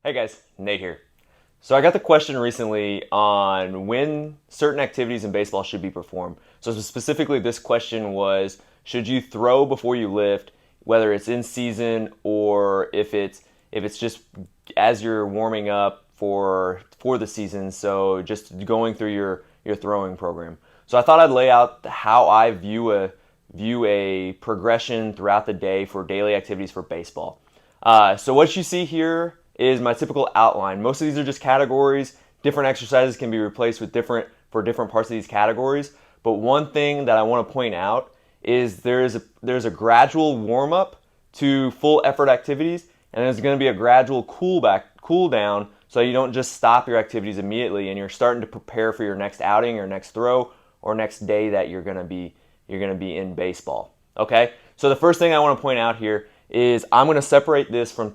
Hey guys, Nate here. So I got the question recently on when certain activities in baseball should be performed. So specifically this question was, should you throw before you lift, whether it's in season or if it's just as you're warming up for the season, so just going through your throwing program. So I thought I'd lay out how I view a progression throughout the day for daily activities for baseball. So what you see here is my typical outline. Most of these are just categories. Different exercises can be replaced with different parts of these categories. But one thing that I want to point out is there's a gradual warm up to full effort activities, and there's going to be a gradual cool down, so you don't just stop your activities immediately and you're starting to prepare for your next outing or next throw or next day that you're going to be in baseball. Okay? So the first thing I want to point out here is I'm going to separate this from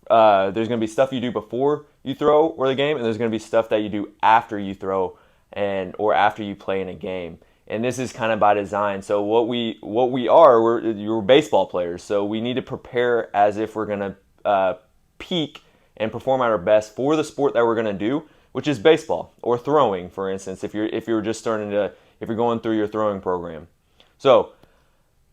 there's going to be stuff you do before you throw or the game, and there's going to be stuff that you do after you throw or after you play in a game. And this is kind of by design. So we're baseball players, so we need to prepare as if we're going to peak and perform at our best for the sport that we're going to do, which is baseball or throwing, for instance. If you're going through your throwing program. So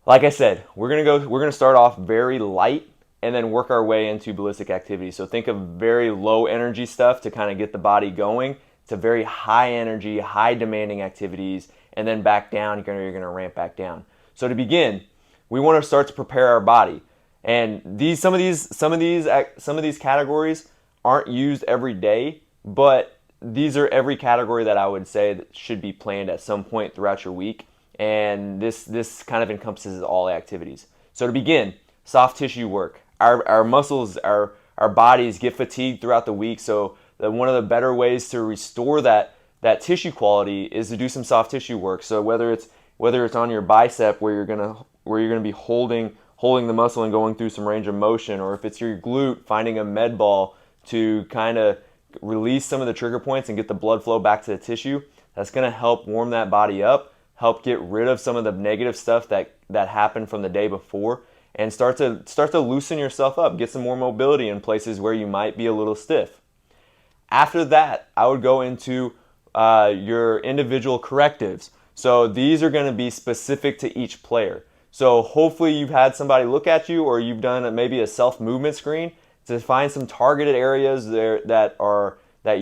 like I said, we're gonna start off very light and then work our way into ballistic activities. So think of very low energy stuff to kind of get the body going to very high energy, high demanding activities, and then back down. You're gonna ramp back down. So to begin, we want to start to prepare our body, and some of these categories aren't used every day, but these are every category that I would say that should be planned at some point throughout your week, and this kind of encompasses all activities. So to begin, soft tissue work. Our muscles, our bodies get fatigued throughout the week, so one of the better ways to restore that tissue quality is to do some soft tissue work. So whether it's on your bicep where you're gonna be holding the muscle and going through some range of motion, or if it's your glute, finding a med ball to kind of release some of the trigger points and get the blood flow back to the tissue, that's going to help warm that body up, help get rid of some of the negative stuff that happened from the day before, and start to loosen yourself up, get some more mobility in places where you might be a little stiff. After that, I would go into your individual correctives. So these are going to be specific to each player. So hopefully you've had somebody look at you, or you've done maybe a self movement screen to find some targeted areas there that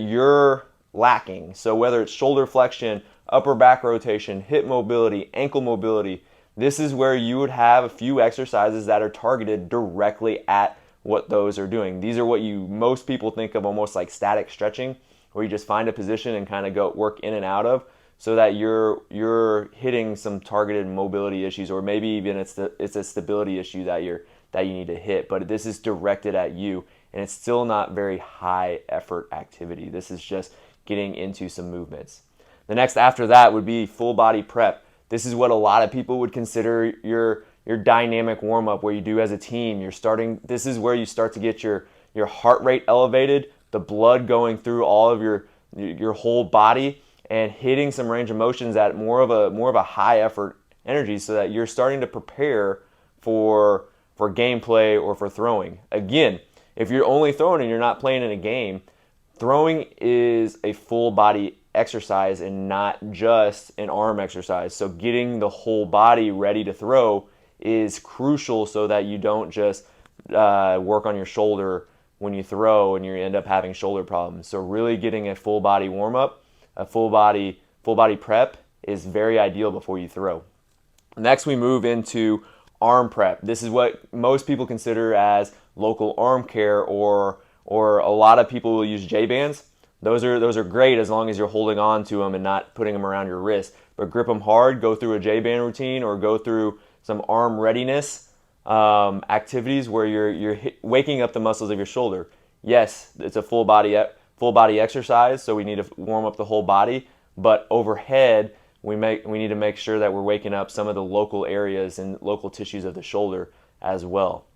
you're lacking. So whether it's shoulder flexion, upper back rotation, hip mobility, ankle mobility, this is where you would have a few exercises that are targeted directly at what those are doing. These are what most people think of almost like static stretching, where you just find a position and kind of go work in and out of, so that you're hitting some targeted mobility issues, or maybe even it's a stability issue that you need to hit. But this is directed at you, and it's still not very high effort activity. This is just getting into some movements. The next after that would be full body prep. This is what a lot of people would consider your dynamic warm up, where you do as a team. This is where you start to get your heart rate elevated, the blood going through all of your whole body, and hitting some range of motions at more of a high effort energy, so that you're starting to prepare for gameplay or for throwing. Again, if you're only throwing and you're not playing in a game, throwing is a full body exercise and not just an arm exercise. So getting the whole body ready to throw is crucial, so that you don't just work on your shoulder when you throw and you end up having shoulder problems. So really getting a full body warm up, a full body prep is very ideal before you throw. Next, we move into arm prep. This is what most people consider as local arm care, or a lot of people will use J-bands. Those are great as long as you're holding on to them and not putting them around your wrist. But grip them hard, go through a J-band routine, or go through some arm readiness activities where you're waking up the muscles of your shoulder. Yes, it's a full body exercise, so we need to warm up the whole body. But overhead, we need to make sure that we're waking up some of the local areas and local tissues of the shoulder as well.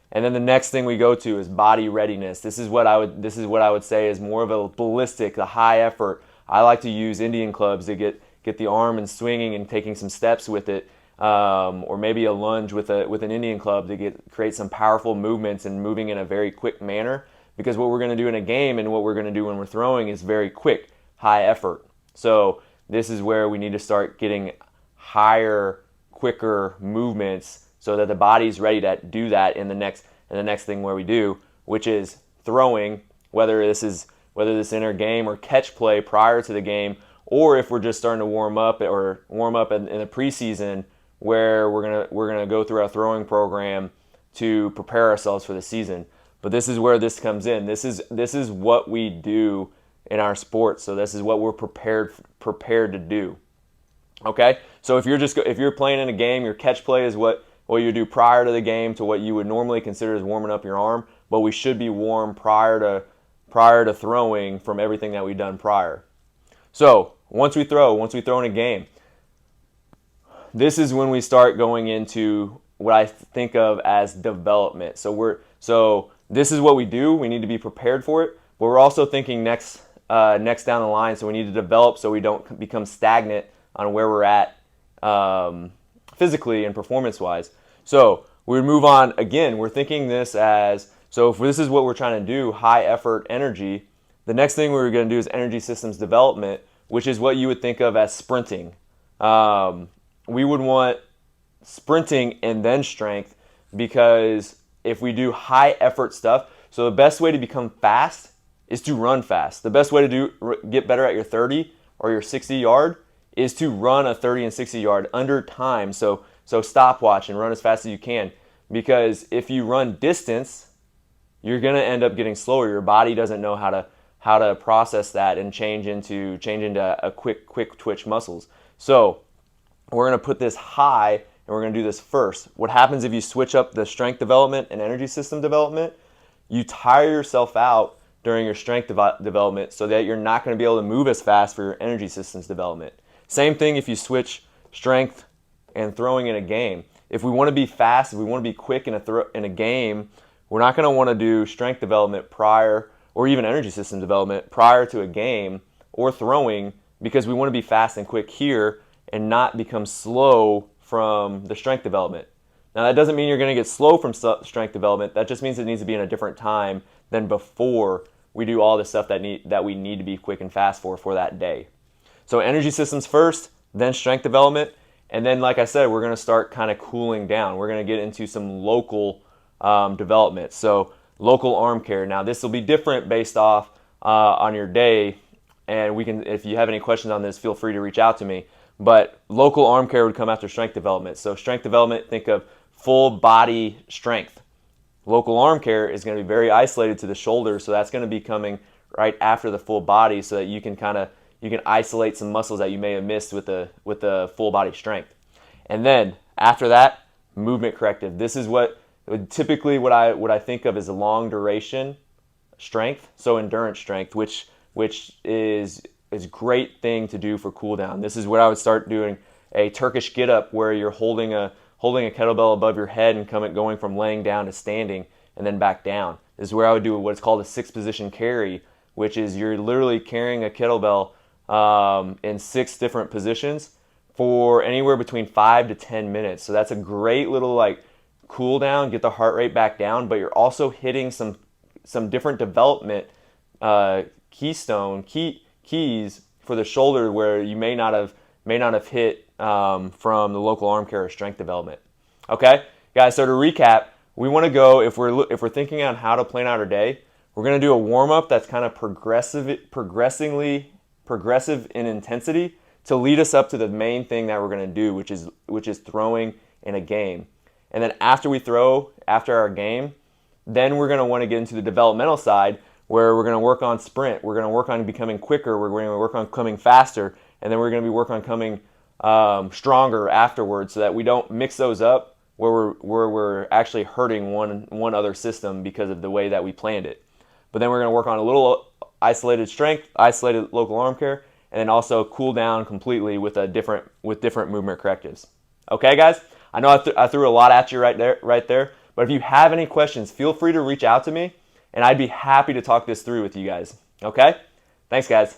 And then the next thing we go to is body readiness. This is what I would say is more of a ballistic, the high effort. I like to use Indian clubs to get the arm and swinging and taking some steps with it, or maybe a lunge with an Indian club to create some powerful movements and moving in a very quick manner. because what we're going to do in a game and what we're going to do when we're throwing is very quick, high effort. So this is where we need to start getting higher, quicker movements so that the body's ready to do that in the next thing where we do, which is throwing, whether this inner game or catch play prior to the game, or if we're just starting to warm up in the preseason, where we're gonna go through our throwing program to prepare ourselves for the season. But this is where this comes in. This is what we do in our sports. So this is what we're prepared to do. Okay? So if you're playing in a game, your catch play is what you do prior to the game to what you would normally consider as warming up your arm, but we should be warm prior to throwing from everything that we've done prior. So once we throw in a game, this is when we start going into what I think of as development. So this is what we do. We need to be prepared for it, but we're also thinking next down the line. So we need to develop so we don't become stagnant on where we're at physically and performance-wise. So we move on again. We're thinking this as, so if this is what we're trying to do, high effort energy, the next thing we're going to do is energy systems development, which is what you would think of as sprinting. We would want sprinting and then strength, because if we do high effort stuff, so the best way to become fast is to run fast. The best way to get better at your 30 or your 60 yard is to run a 30 and 60 yard under time. So stopwatch and run as fast as you can, because if you run distance, you're going to end up getting slower. Your body doesn't know how to process that and change into a quick twitch muscles. So we're going to put this high, and we're going to do this first. What happens if you switch up the strength development and energy system development? You tire yourself out during your strength development so that you're not going to be able to move as fast for your energy systems development. Same thing if you switch strength and throwing in a game. If we want to be fast, if we want to be quick in a game, we're not going to want to do strength development prior, or even energy system development prior to a game or throwing, because we want to be fast and quick here and not become slow from the strength development. Now that doesn't mean you're going to get slow from strength development. That just means it needs to be in a different time than before we do all the stuff that we need to be quick and fast for that day. So energy systems first, then strength development, and then like I said, we're going to start kind of cooling down. We're going to get into some local development. So local arm care. Now this will be different based off on your day, and if you have any questions on this, feel free to reach out to me. But local arm care would come after strength development. So strength development, think of full body strength. Local arm care is going to be very isolated to the shoulder, so that's going to be coming right after the full body, so that you can isolate some muscles that you may have missed with the full body strength. And then after that, movement corrective. This is what I think of as a long duration strength, so endurance strength, which is great thing to do for cool down. This is where I would start doing a Turkish get up, where you're holding a kettlebell above your head and going from laying down to standing and then back down. This is where I would do what's called a 6-position carry, which is you're literally carrying a kettlebell in 6 different positions for anywhere between 5 to 10 minutes. So that's a great little cool down, get the heart rate back down, but you're also hitting some different development keys for the shoulder where you may not have hit from the local arm care or strength development. Okay, guys. So to recap, we want to go, if we're thinking on how to plan out our day, we're going to do a warm up that's kind of progressive in intensity to lead us up to the main thing that we're going to do, which is throwing in a game. And then after we throw, after our game, then we're going to want to get into the developmental side, where we're going to work on sprint, we're going to work on becoming quicker, we're going to work on coming faster, and then we're going to be working on coming stronger afterwards, so that we don't mix those up where we're actually hurting one other system because of the way that we planned it. But then we're going to work on a little isolated strength, isolated local arm care, and then also cool down completely with different movement correctives. Okay, guys? I know I threw a lot at you right there, but if you have any questions, feel free to reach out to me, and I'd be happy to talk this through with you guys. Okay? Thanks, guys.